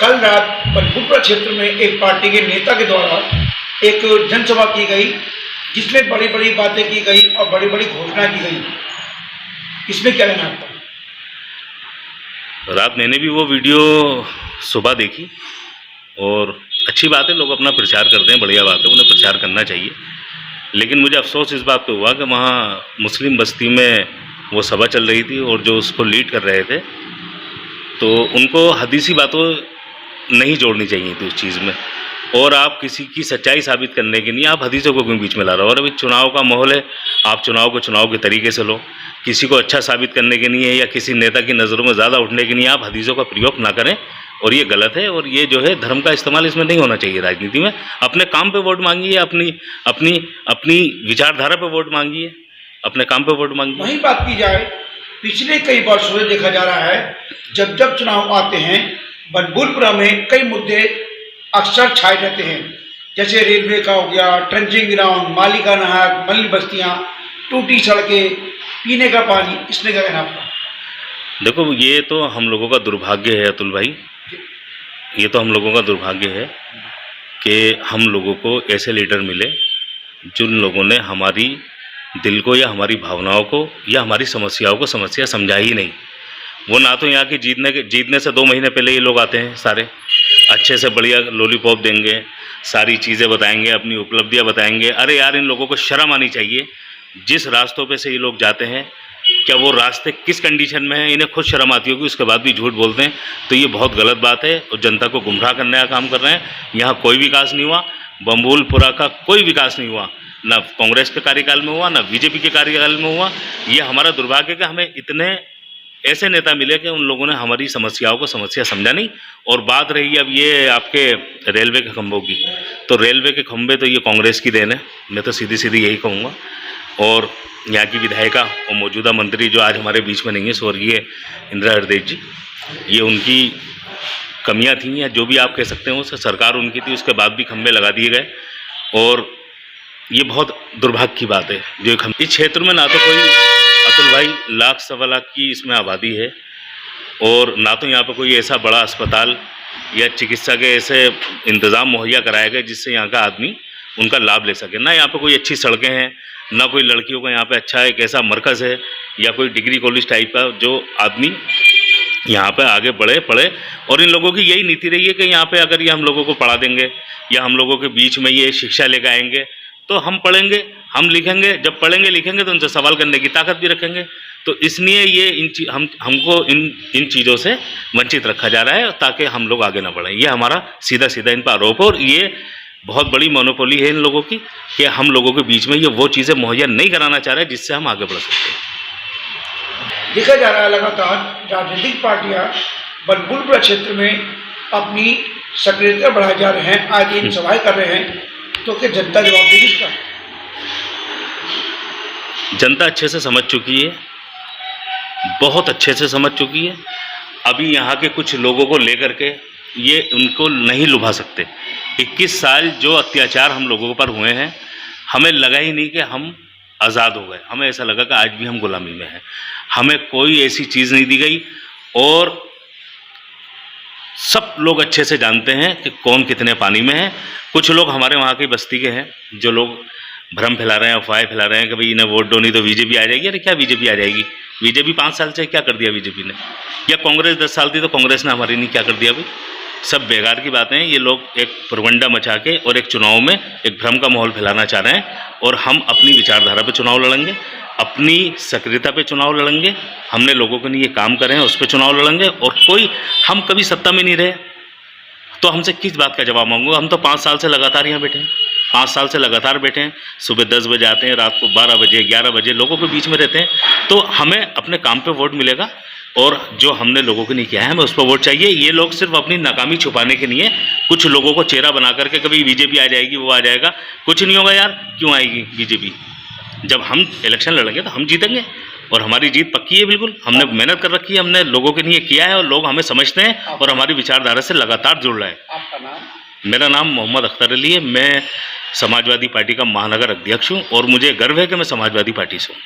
कल रात बनपुरा क्षेत्र में एक पार्टी के नेता के द्वारा एक जनसभा की गई, जिसमें बड़ी बड़ी बातें की गई और बड़ी बड़ी घोषणा की गई। इसमें क्या कहना आपका? रात मैंने भी वो वीडियो सुबह देखी और अच्छी बात है, लोग अपना प्रचार करते हैं, बढ़िया बात है, उन्हें प्रचार करना चाहिए। लेकिन मुझे अफसोस इस बात पे हुआ कि वहाँ मुस्लिम बस्ती में वो सभा चल रही थी और जो उसको लीड कर रहे थे तो उनको हदीसी बातों नहीं जोड़नी चाहिए थी उस चीज़ में। और आप किसी की सच्चाई साबित करने के लिए आप हदीसों को क्यों बीच में ला रहे हो? और अभी चुनाव का माहौल है, आप चुनाव को चुनाव के तरीके से लो। किसी को अच्छा साबित करने के लिए या किसी नेता की नज़रों में ज़्यादा उठने के लिए आप हदीसों का प्रयोग ना करें, और ये गलत है। और ये जो है धर्म का इस्तेमाल इसमें नहीं होना चाहिए राजनीति में। अपने काम पे वोट मांगिए, अपनी अपनी अपनी विचारधारा पे वोट मांगिए, अपने काम पे वोट मांगिए। वहीं बात की जाए, पिछले कई वर्षों से देखा जा रहा है, जब जब चुनाव आते हैं बनपुरा में कई मुद्दे अक्सर छाए रहते हैं, जैसे रेलवे का हो गया, ट्रेंचिंग ग्राउंड, माली का नहर, मलिन बस्तियाँ, टूटी सड़कें, पीने का पानी। इसमें क्या कहना आपका? देखो, ये तो हम लोगों का दुर्भाग्य है अतुल भाई, ये तो हम लोगों का दुर्भाग्य है कि हम लोगों को ऐसे लीडर मिले जिन लोगों ने हमारी दिल को या हमारी भावनाओं को या हमारी समस्याओं को समस्या समझा ही नहीं। वो ना तो यहाँ की जीतने से 2 महीने पहले ये लोग आते हैं, सारे अच्छे से बढ़िया लॉलीपॉप देंगे, सारी चीज़ें बताएंगे, अपनी उपलब्धियाँ बताएंगे। अरे यार, इन लोगों को शर्म आनी चाहिए। जिस रास्तों पे से ये लोग जाते हैं, क्या वो रास्ते किस कंडीशन में हैं, इन्हें खुद शर्म आती होगी, उसके बाद भी झूठ बोलते हैं। तो ये बहुत गलत बात है और जनता को गुमराह करने का काम कर रहे हैं। यहाँ कोई विकास नहीं हुआ, बनपुरा का कोई विकास नहीं हुआ, ना कांग्रेस के कार्यकाल में हुआ, ना बीजेपी के कार्यकाल में हुआ। ये हमारा दुर्भाग्य है कि हमें इतने ऐसे नेता मिले कि उन लोगों ने हमारी समस्याओं को समस्या समझा नहीं। और बात रही अब ये आपके रेलवे के खंभों की, तो रेलवे के खंभे तो ये कांग्रेस की देन है, मैं तो सीधी सीधी यही कहूँगा। और यहाँ की विधायिका और मौजूदा मंत्री जो आज हमारे बीच में नहीं है, स्वर्गीय इंदिरा हृदय जी, ये उनकी कमियाँ थी या जो भी आप कह सकते हैं, वो सरकार उनकी थी, उसके बाद भी खंभे लगा दिए गए। और ये बहुत दुर्भाग्य की बात है जो इस क्षेत्र में ना तो कोई अतुल भाई 1 लाख सवा लाख की इसमें आबादी है, और ना तो यहाँ पर कोई ऐसा बड़ा अस्पताल या चिकित्सा के ऐसे इंतज़ाम मुहैया कराए गए जिससे यहाँ का आदमी उनका लाभ ले सके। ना यहाँ पर कोई अच्छी सड़कें हैं, ना कोई लड़कियों का यहाँ पे अच्छा एक ऐसा मरकज़ है या कोई डिग्री कॉलेज टाइप का जो आदमी यहाँ पे आगे बढ़े पढ़े। और इन लोगों की यही नीति रही है कि यहाँ पे अगर ये हम लोगों को पढ़ा देंगे या हम लोगों के बीच में ये शिक्षा लेकर आएंगे तो हम पढ़ेंगे, हम लिखेंगे। जब पढ़ेंगे लिखेंगे तो उनसे सवाल करने की ताकत भी रखेंगे। तो इसलिए ये हमको इन चीज़ों से वंचित रखा जा रहा है ताकि हम लोग आगे ना बढ़ें। ये हमारा सीधा सीधा इन पर आरोप है और ये बहुत बड़ी मोनोपोली है इन लोगों की कि हम लोगों के बीच में ये वो चीज़ें मुहैया नहीं कराना चाह रहे जिससे हम आगे बढ़ सकते हैं। देखा जा रहा है लगातार राजनीतिक पार्टियां बनपुरा क्षेत्र में अपनी सक्रियता बढ़ाए जा रहे हैं, आज दिन सभाएं कर रहे हैं, तो क्या जनता जवाब देगी इसका? जनता अच्छे से समझ चुकी है, बहुत अच्छे से समझ चुकी है। अभी यहाँ के कुछ लोगों को लेकर के ये उनको नहीं लुभा सकते। 21 साल जो अत्याचार हम लोगों पर हुए हैं, हमें लगा ही नहीं कि हम आज़ाद हो गए। हमें ऐसा लगा कि आज भी हम गुलामी में हैं। हमें कोई ऐसी चीज़ नहीं दी गई और सब लोग अच्छे से जानते हैं कि कौन कितने पानी में है। कुछ लोग हमारे वहाँ की बस्ती के हैं जो लोग भ्रम फैला रहे हैं, अफवाहें फैला रहे हैं कि भाई इन्हें वोट दो नहीं तो बीजेपी आ जाएगी। अरे क्या बीजेपी आ जाएगी? बीजेपी 5 साल से क्या कर दिया बीजेपी ने? या कांग्रेस 10 साल थी तो कांग्रेस ने हमारी नहीं क्या कर दिया? भाई सब बेकार की बातें हैं। ये लोग एक पुरवंडा मचा के और एक चुनाव में एक भ्रम का माहौल फैलाना चाह रहे हैं। और हम अपनी विचारधारा पे चुनाव लड़ेंगे, अपनी सक्रियता पे चुनाव लड़ेंगे। हमने लोगों के लिए काम करे हैं उस पर चुनाव लड़ेंगे। और हम कभी सत्ता में नहीं रहे तो हमसे किस बात का जवाब मांगूंगा? हम तो 5 साल से लगातार यहाँ बैठे हैं, 5 साल से लगातार बैठे हैं। सुबह 10 बजे आते हैं, रात को 12 बजे 11 बजे लोगों के बीच में रहते हैं। तो हमें अपने काम पे वोट मिलेगा और जो हमने लोगों के लिए किया है हमें उस पर वोट चाहिए। ये लोग सिर्फ अपनी नाकामी छुपाने के लिए कुछ लोगों को चेहरा बना करके कभी बीजेपी आ जाएगी, वो आ जाएगा। कुछ नहीं होगा यार, क्यों आएगी बीजेपी? जब हम इलेक्शन लड़ेंगे तो हम जीतेंगे और हमारी जीत पक्की है बिल्कुल। हमने मेहनत कर रखी है, हमने लोगों के लिए किया है और लोग हमें समझते हैं और हमारी विचारधारा से लगातार जुड़ रहे हैं। आपका नाम? मेरा नाम मोहम्मद अख्तर अली है। मैं समाजवादी पार्टी का महानगर अध्यक्ष हूँ और मुझे गर्व है कि मैं समाजवादी पार्टी से हूँ।